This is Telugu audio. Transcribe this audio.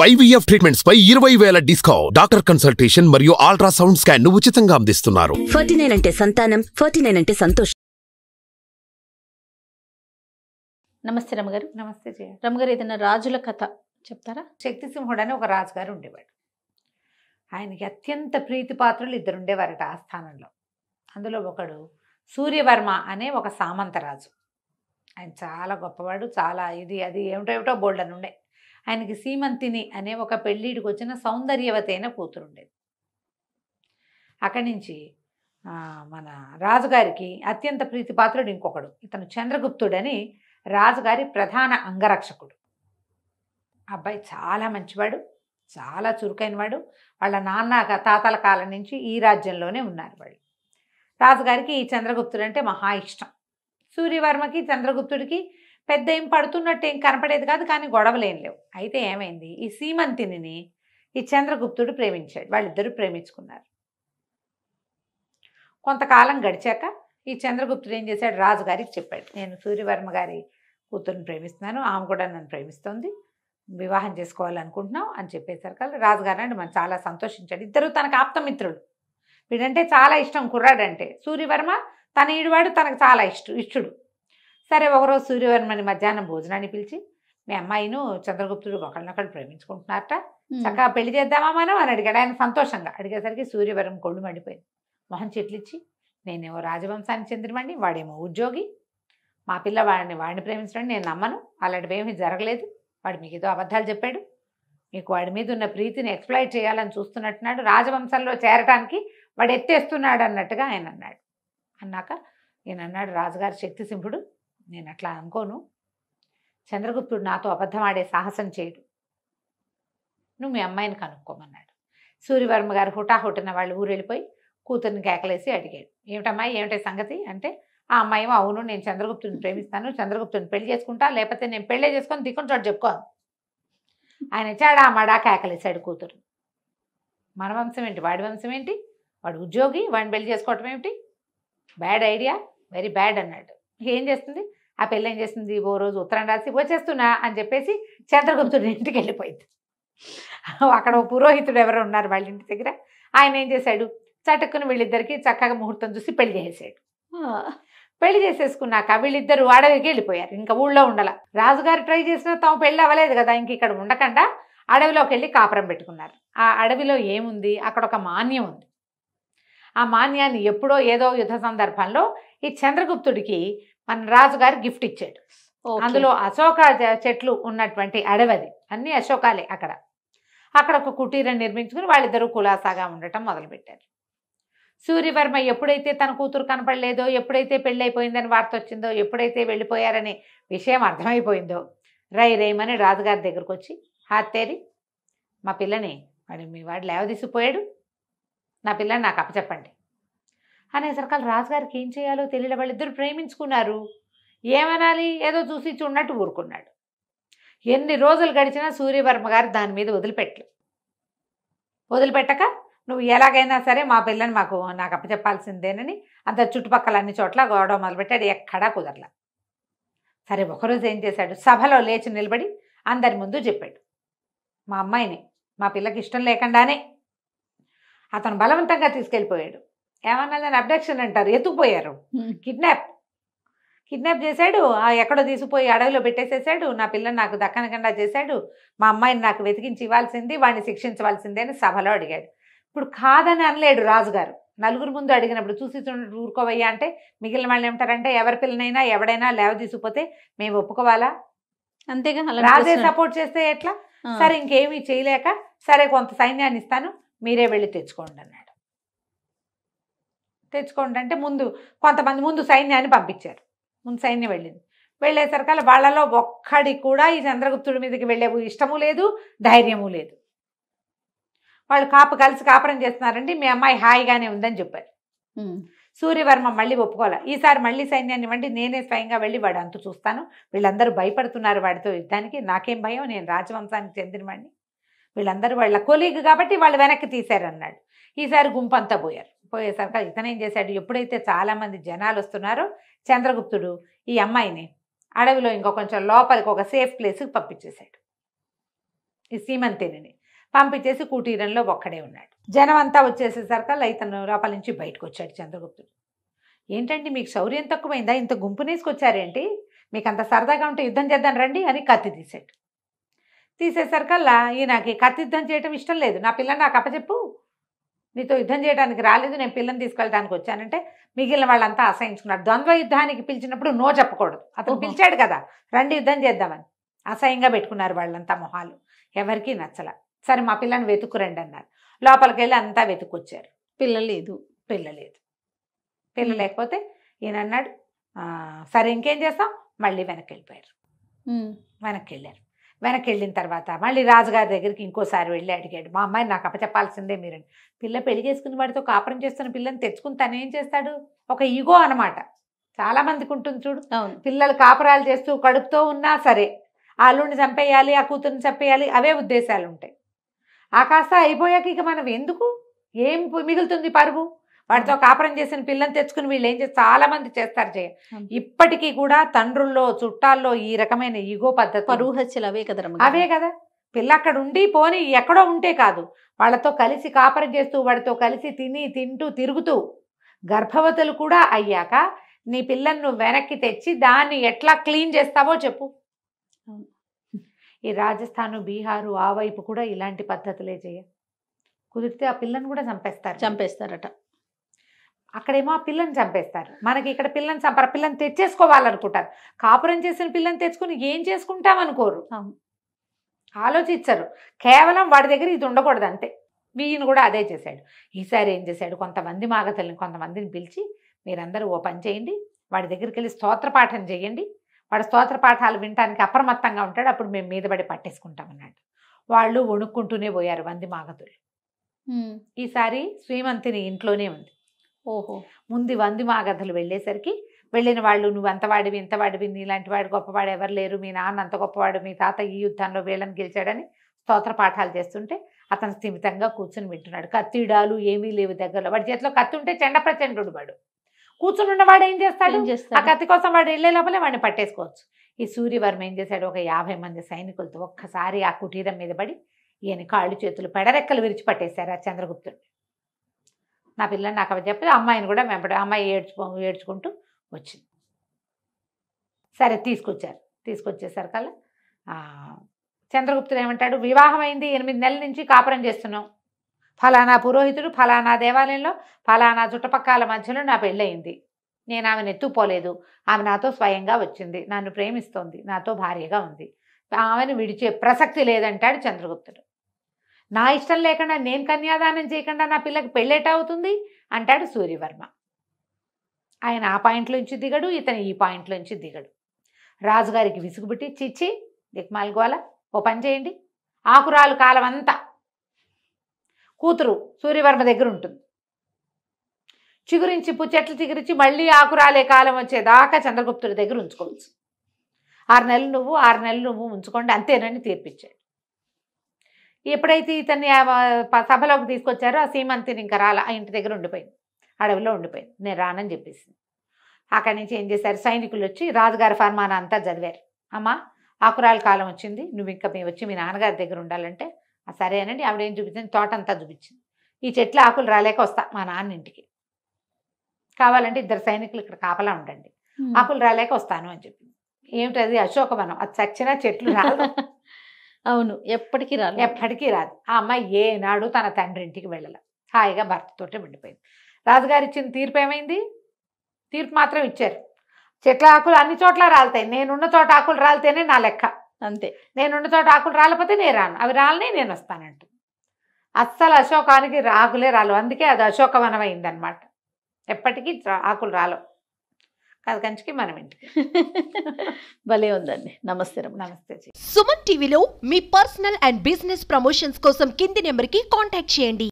IVF ట్రీట్మెంట్స్ పై 20,000 డిస్కౌంట్. డాక్టర్ కన్సల్టేషన్ మరియు అల్ట్రాసౌండ్ స్కాన్ ను ఉచితంగా అందిస్తున్నారు. 49 అంటే సంతానం, 49 అంటే సంతోషం. నమస్తే రమగారు. నమస్తే జయ. రమగారు, ఏదైనా రాజుల కథ చెప్తారా? శక్తిసింహుడు అని ఒక రాజుగారు ఉండేవాడు. ఆయనకి అత్యంత ప్రీతిపాత్రులు ఇద్దరు ఉండేవారట ఆ స్థానంలో. అందులో ఒకడు సూర్యవర్మ అనే ఒక సామంతరాజు. ఆయన చాలా గొప్పవాడు, చాలా అది ఏమిటో బోల్డన్ ఉండే. ఆయనకి సీమంతిని అనే ఒక పెళ్ళిడికి వచ్చిన సౌందర్యవతి అయిన కూతురు ఉండేది. అక్కడి నుంచి మన రాజుగారికి అత్యంత ప్రీతిపాత్రుడు ఇంకొకడు, ఇతను చంద్రగుప్తుడని రాజుగారి ప్రధాన అంగరక్షకుడు. అబ్బాయి చాలా మంచివాడు, చాలా చురుకైనవాడు. వాళ్ళ నాన్న తాతల కాలం నుంచి ఈ రాజ్యంలోనే ఉన్నారు వాళ్ళు. రాజుగారికి ఈ చంద్రగుప్తుడు అంటే మహా ఇష్టం. సూర్యవర్మకి చంద్రగుప్తుడికి పెద్ద ఏం పడుతున్నట్టు ఏం కనపడేది కాదు, కానీ గొడవలేం లేవు. అయితే ఏమైంది, ఈ సీమంతిని ఈ చంద్రగుప్తుడు ప్రేమించాడు. వాళ్ళిద్దరూ ప్రేమించుకున్నారు. కొంతకాలం గడిచాక ఈ చంద్రగుప్తుడు ఏం చేశాడు, రాజుగారికి చెప్పాడు, నేను సూర్యవర్మ గారి కూతురుని ప్రేమిస్తున్నాను, ఆమె కూడా నన్ను ప్రేమిస్తుంది, వివాహం చేసుకోవాలనుకుంటున్నాం అని చెప్పేసరికి రాజుగారు అంటే మనం చాలా సంతోషించాడు. ఇద్దరు తనకు ఆప్తమిత్రుడు. వీడంటే చాలా ఇష్టం, కుర్రాడంటే. సూర్యవర్మ తన ఈడువాడు, తనకు చాలా ఇష్టుడు. సరే, ఒకరోజు సూర్యవర్మని మధ్యాహ్నం భోజనాన్ని పిలిచి, మీ అమ్మాయిను చంద్రగుప్తుడు ఒకళ్ళనొకళ్ళు ప్రేమించుకుంటున్నారట, చక్కగా పెళ్లి చేద్దామా మనం అని అడిగాడు. ఆయన సంతోషంగా అడిగేసరికి సూర్యవర్మ కొళ్ళు మండిపోయింది. మొహం చెట్లిచ్చి, నేనేమో రాజవంశానికి చెందినవాడిని, వాడేమో ఉద్యోగి, మా పిల్ల వాడిని ప్రేమించడం నేను నమ్మను, అలాంటివేమీ జరగలేదు, వాడు మీకు ఏదో అబద్ధాలు చెప్పాడు, మీకు వాడి మీద ఉన్న ప్రీతిని ఎక్స్ప్లాయిట్ చేయాలని చూస్తున్నట్టున్నాడు, రాజవంశంలో చేరటానికి వాడు ఎత్తేస్తున్నాడు అన్నట్టుగా ఆయన అన్నాడు. అన్నాక ఈయన అన్నాడు, రాజుగారి శక్తిసింహుడు, నేను అట్లా అనుకోను, చంద్రగుప్తుడు నాతో అబద్ధం ఆడే సాహసం చేయడు, నువ్వు మీ అమ్మాయిని కనుక్కోమన్నాడు. సూర్యవర్మ గారు హుటాహుటిన వాళ్ళు ఊరు వెళ్ళిపోయి కూతుర్ని కేకలేసి అడిగాడు, ఏమిటమ్మాయి ఏమిటే సంగతి అంటే, ఆ అమ్మాయి ఏమో, అవును నేను చంద్రగుప్తుడిని ప్రేమిస్తాను, చంద్రగుప్తుడిని పెళ్లి చేసుకుంటా, లేకపోతే నేను పెళ్ళే చేసుకొని దిక్కుని చోటు చెప్పుకోను. ఆయన ఇచ్చాడు ఆ మడా కేకలేసాడు కూతురు. మన వంశం ఏంటి, వాడి వంశం ఏంటి, వాడు ఉద్యోగి, వాడిని పెళ్లి చేసుకోవటం ఏమిటి, బ్యాడ్ ఐడియా, వెరీ బ్యాడ్ అన్నాడు. ఏం చేస్తుంది ఆ పెళ్ళి, ఏం చేస్తుంది, ఓ రోజు ఉత్తరం రాసి వచ్చేస్తున్నా అని చెప్పేసి చంద్రగుప్తుడి ఇంటికి వెళ్ళిపోయింది. అక్కడ ఓ పురోహితుడు ఎవరో ఉన్నారు వాళ్ళ ఇంటి దగ్గర. ఆయన ఏం చేశాడు, చటుక్కుని వీళ్ళిద్దరికి చక్కగా ముహూర్తం చూసి పెళ్లి చేసేసాడు. పెళ్లి చేసేసుకున్నాక వీళ్ళిద్దరు అడవికి వెళ్ళిపోయారు, ఇంకా ఊళ్ళో ఉండాల. రాజుగారు ట్రై చేసినా తాము పెళ్ళి అవ్వలేదు కదా, ఇంక ఇక్కడ ఉండకుండా అడవిలోకి వెళ్ళి కాపురం పెట్టుకున్నారు. ఆ అడవిలో ఏముంది, అక్కడ ఒక మాన్యం ఉంది. ఆ మాన్యాన్ని ఎప్పుడో ఏదో యుద్ధ సందర్భంలో ఈ చంద్రగుప్తుడికి మన రాజుగారు గిఫ్ట్ ఇచ్చాడు. అందులో అశోక చెట్లు ఉన్నటువంటి అడవది, అన్ని అశోకాలే. అక్కడ ఒక కుటీరం నిర్మించుకుని వాళ్ళిద్దరూ కులాసాగా ఉండటం మొదలుపెట్టారు. సూర్యవర్మ ఎప్పుడైతే తన కూతురు కనపడలేదో, ఎప్పుడైతే పెళ్ళైపోయిందని వార్త వచ్చిందో, ఎప్పుడైతే వెళ్ళిపోయారనే విషయం అర్థమైపోయిందో, రైమని రాజుగారి దగ్గరకు వచ్చి, హాత్తేరి మా పిల్లని మీ వాడు లేవదీసిపోయాడు, నా పిల్లని నాకు అప్పచెప్పండి అనేసరికి రాజుగారికి ఏం చేయాలో తెలియదు. వాళ్ళిద్దరు ప్రేమించుకున్నారు, ఏమనాలి, ఏదో చూసి చూడనట్టు ఊరుకున్నాడు. ఎన్ని రోజులు గడిచినా సూర్యవర్మ గారు దాని మీద వదిలిపెట్టక, నువ్వు ఎలాగైనా సరే మా పిల్లని నాకు అప్పచెప్పాల్సిందేనని అంత చుట్టుపక్కల అన్ని చోట్ల గొడవ మొదలుపెట్టాడు. ఎక్కడా కుదరలా. సరే, ఒకరోజు ఏం చేశాడు, సభలో లేచి నిలబడి అందరి ముందు చెప్పాడు, మా అమ్మాయిని మా పిల్లకి ఇష్టం లేకుండానే అతను బలవంతంగా తీసుకెళ్ళిపోయాడు. ఏమన్నదని అబ్డక్షన్ అంటారు, ఎత్తుకుపోయారు, కిడ్నాప్ చేశాడు, ఎక్కడో తీసుకుపోయి అడవిలో పెట్టేసేసాడు, నా పిల్లని నాకు దక్కనకుండా చేశాడు, మా అమ్మాయిని నాకు వెతికించి ఇవ్వాల్సింది, వాడిని శిక్షించవలసిందే అని సభలో అడిగాడు. ఇప్పుడు కాదని అనలేడు రాజుగారు. నలుగురు ముందు అడిగినప్పుడు చూసి ఊరుకోవయ్యా అంటే మిగిలిన వాళ్ళు ఏమంటారంటే, ఎవరి పిల్లనైనా ఎవడైనా లేవ తీసుకుపోతే మేము ఒప్పుకోవాలా, అంతేగా, రాజే సపోర్ట్ చేస్తే ఎట్లా, సరే ఇంకేమీ చేయలేక, సరే కొంత సైన్యాన్ని ఇస్తాను మీరే వెళ్ళి తెచ్చుకోండి అన్నాడు. తెచ్చుకోండి అంటే కొంతమంది ముందు సైన్యాన్ని పంపించారు. ముందు సైన్యం వెళ్ళింది. వెళ్ళేసరికి వాళ్ళలో ఒక్కడి కూడా ఈ చంద్రగుప్తుడి మీదకి వెళ్ళే ఇష్టము లేదు, ధైర్యము లేదు. వాళ్ళు కలిసి కాపురం చేస్తున్నారండి, మీ అమ్మాయి హాయిగానే ఉందని చెప్పారు. సూర్యవర్మ మళ్ళీ ఒప్పుకోవాలి, ఈసారి మళ్ళీ సైన్యాన్ని ఇవ్వండి, నేనే స్వయంగా వెళ్ళి వాడు అంతు చూస్తాను, వీళ్ళందరూ భయపడుతున్నారు వాడితో యుద్ధానికి, నాకేం భయం, నేను రాజవంశానికి చెందినవాడిని, వీళ్ళందరూ వాళ్ళ కొలీగ్ కాబట్టి వాళ్ళు వెనక్కి తీశారన్నాడు. ఈసారి గుంపంతా పోయేసరికి ఇతనేం చేశాడు, ఎప్పుడైతే చాలామంది జనాలు వస్తున్నారో చంద్రగుప్తుడు ఈ అమ్మాయిని అడవిలో ఇంకో కొంచెం లోపలికి ఒక సేఫ్ ప్లేస్కి పంపించేశాడు. ఈ సీమంతిని పంపించేసి కుటీరంలో ఒక్కడే ఉన్నాడు. జనం అంతా వచ్చేసేసరికి ఇతను లోపల నుంచి బయటకు వచ్చాడు చంద్రగుప్తుడు. ఏంటండి మీకు శౌర్యం తక్కువైందా, ఇంత గుంపునేసుకొచ్చారేంటి, మీకు అంత సరదాగా ఉంటే యుద్ధం చేద్దాం రండి అని కత్తి తీసాడు. తీసేసరికల్లా ఈయనకి కత్తి యుద్ధం చేయడం ఇష్టం లేదు. నా పిల్లని నాకు అప్పచెప్పు, నీతో యుద్ధం చేయడానికి రాలేదు, నేను పిల్లని తీసుకెళ్ళడానికి వచ్చానంటే మిగిలిన వాళ్ళంతా అసహించుకున్నారు. ద్వంద్వ యుద్ధానికి పిలిచినప్పుడు నో చెప్పకూడదు. అతను పిలిచాడు కదా రండి యుద్ధం చేద్దామని. అసహ్యంగా పెట్టుకున్నారు వాళ్ళంతా మొహాలు, ఎవరికీ నచ్చల. సరే మా పిల్లని వెతుక్కురండి అన్నారు. లోపలికి వెళ్ళి అంతా వెతుక్కొచ్చారు. పిల్ల లేదు. పిల్ల లేకపోతే ఈయన అన్నాడు సరే ఇంకేం చేస్తాం, మళ్ళీ వెనక్కి వెళ్ళిపోయారు. వెనక్కి వెళ్ళిన తర్వాత మళ్ళీ రాజుగారి దగ్గరికి ఇంకోసారి వెళ్ళి అడిగాడు, మా అమ్మాయిని నాకు అప్పచెప్పాల్సిందే మీరండి. పిల్ల పెళ్లి చేసుకుని వాడితో కాపురం చేస్తున్న పిల్లని తెచ్చుకుని తను ఏం చేస్తాడు, ఒక ఈగో అనమాట. చాలా మందికి ఉంటుంది చూడు, పిల్లలు కాపురాలు చేస్తూ కడుపుతో ఉన్నా సరే ఆ అల్లుడిని చంపేయాలి, ఆ కూతుర్ని చంపేయాలి, అవే ఉద్దేశాలు ఉంటాయి. ఆ కాస్త అయిపోయాక ఇక మనం ఎందుకు, ఏం మిగులుతుంది పరువు, వాడితో కాపురం చేసిన పిల్లని తెచ్చుకుని వీళ్ళు ఏం చేస్తారు, చాలా మంది చేస్తారు చేయ. ఇప్పటికీ కూడా తండ్రుల్లో చుట్టాల్లో ఈ రకమైన ఈగో పద్ధతి, పరువు హత్యలు అవే కదా. అవే కదా. పిల్ల అక్కడ ఉండి పోని ఎక్కడో ఉంటే కాదు, వాళ్ళతో కలిసి కాపురం చేస్తూ వాడితో కలిసి తింటూ తిరుగుతూ గర్భవతులు కూడా అయ్యాక నీ పిల్లని నువ్వు వెనక్కి తెచ్చి దాన్ని ఎట్లా క్లీన్ చేస్తావో చెప్పు. ఈ రాజస్థాను, బీహారు ఆ వైపు కూడా ఇలాంటి పద్ధతులే చేయ. కుదిరితే ఆ పిల్లని కూడా చంపేస్తారట. అక్కడేమో ఆ పిల్లని చంపేస్తారు, మనకి ఇక్కడ పిల్లని చంపారు. పిల్లని తెచ్చేసుకోవాలనుకుంటారు. కాపురం చేసిన పిల్లని తెచ్చుకుని ఏం చేసుకుంటాం అనుకోరు, ఆలోచించరు. కేవలం వాడి దగ్గర ఇది ఉండకూడదు అంతే. వీయన కూడా అదే చేశాడు. ఈసారి ఏం చేశాడు, కొంతమంది మాగతల్ని కొంతమందిని పిలిచి మీరందరూ ఓ పని చేయండి, వాడి దగ్గరికి వెళ్ళి స్తోత్రపాఠం చేయండి, వాడు స్తోత్రపాఠాలు వినటానికి అప్రమత్తంగా ఉంటాడు, అప్పుడు మేము మీద పడి పట్టేసుకుంటామన్నాడు. వాళ్ళు వణుక్కుంటూనే పోయారు వంది మాగతులు. ఈసారి శ్రీమంతిని ఇంట్లోనే ఉంది. ముందు వంది మాగధులు వెళ్ళేసరికి వెళ్ళిన వాళ్ళు నువ్వు అంతవాడివి ఇంతవాడివి, నీలాంటి వాడు గొప్పవాడు ఎవరు లేరు, మీ నాన్న అంత గొప్పవాడు, మీ తాత ఈ యుద్ధంలో వీళ్ళని గెలిచాడని స్తోత్ర పాఠాలు చేస్తుంటే అతను స్థిమితంగా కూర్చుని వింటున్నాడు. కత్తిడాలు ఏమీ లేవు దగ్గరలో. వాడి చేతిలో కత్తి ఉంటే చెండ ప్రచండు. వాడు కూర్చుని ఉన్నవాడు ఏం చేస్తాడు, ఆ కత్తి కోసం వాడు వెళ్ళే లోపలే వాడిని పట్టేసుకోవచ్చు. ఈ సూర్యవర్మ ఏం చేశాడు, ఒక 50 మంది సైనికులతో ఒక్కసారి ఆ కుటీరం మీద పడి ఈయన కాళ్ళు చేతులు పెడరెక్కలు విరిచి పట్టేశారు ఆ చంద్రగుప్తుడు. నా పిల్లని నాకు అవి చెప్పి అమ్మాయిని కూడా వెంబడి, అమ్మాయి ఏడ్చుకుంటూ వచ్చింది. సరే తీసుకొచ్చేసరికల్లా చంద్రగుప్తుడు ఏమంటాడు, వివాహం అయింది, 8 నెలల నుంచి కాపురం చేస్తున్నాం, ఫలానా పురోహితుడు ఫలానా దేవాలయంలో ఫలానా చుట్టుపక్కల మధ్యలో నా పెళ్ళయింది, నేను ఆమెను ఎత్తుపోలేదు, ఆమె నాతో స్వయంగా వచ్చింది, నన్ను ప్రేమిస్తోంది, నాతో భార్యగా ఉంది, ఆమెను విడిచే ప్రసక్తి లేదంటాడు చంద్రగుప్తుడు. నా ఇష్టం లేకుండా నేను కన్యాదానం చేయకుండా నా పిల్లకి పెళ్ళేట అవుతుంది అంటాడు సూర్యవర్మ. ఆయన ఆ పాయింట్లోంచి దిగడు, ఇతను ఈ పాయింట్లోంచి దిగడు. రాజుగారికి విసుగుబుట్టి చిచ్చి దిక్మాల్గోల, ఓ పని చేయండి, ఆకురాలు కాలం అంతా కూతురు సూర్యవర్మ దగ్గర ఉంటుంది, చిగురించి చెట్లు చిగురించి మళ్ళీ ఆకురాలే కాలం వచ్చేదాకా చంద్రగుప్తుడి దగ్గర ఉంచుకోవచ్చు. 6 నెలలు నువ్వు 6 నెలలు నువ్వు ఉంచుకోండి అంతేనని తీర్పిచ్చాడు. ఎప్పుడైతే ఇతన్ని సభలోకి తీసుకొచ్చారో ఆ సీమంతిని ఇంకా రాల, ఆ ఇంటి దగ్గర ఉండిపోయింది, అడవిలో ఉండిపోయింది. నేను రానని చెప్పేసింది. అక్కడి నుంచి ఏం చేశారు, సైనికులు వచ్చి రాజుగారి ఫర్మానా అంతా చదివారు. అమ్మ ఆకురాల కాలం వచ్చింది, నువ్వు ఇంకా వచ్చి మీ నాన్నగారి దగ్గర ఉండాలంటే సరేనండి. ఆవిడేం చూపించింది, తోట అంతా చూపించింది. ఈ చెట్ల ఆకులు రాలేక వస్తా మా నాన్న ఇంటికి, కావాలంటే 2 సైనికులు ఇక్కడ కాపలా ఉండండి, ఆకులు రాలేక వస్తాను అని చెప్పింది. ఏమిటది, అశోకవనం, అది చచ్చినా చెట్లు రాదు. అవును, ఎప్పటికీ రాదు. ఆ అమ్మాయి ఏనాడు తన తండ్రి ఇంటికి వెళ్ళాల, హాయిగా భర్తతోటే ఉండిపోయింది. రాజుగారు ఇచ్చిన తీర్పు ఏమైంది, తీర్పు మాత్రం ఇచ్చారు, చెట్ల ఆకులు అన్ని చోట్ల రాలుతాయి, నేనున్న చోట ఆకులు రాలితేనే నా లెక్క, అంతే, నేనున్న చోట ఆకులు రాలిపోతే నేను రాను, అవి రాలనే నేను వస్తానంటు. అస్సలు అశోకానికి ఆకులే రాలు, అందుకే అది అశోకవనం అయిందనమాట. ఎప్పటికీ ఆకులు రాలవు, కాదు కంచికి మనం ఇంటికి. భలే ఉందండి. నమస్తే. సుమన్ టీవీలో మీ పర్సనల్ అండ్ బిజినెస్ ప్రమోషన్స్ కోసం కింది నెంబర్కి కాంటాక్ట్ చేయండి.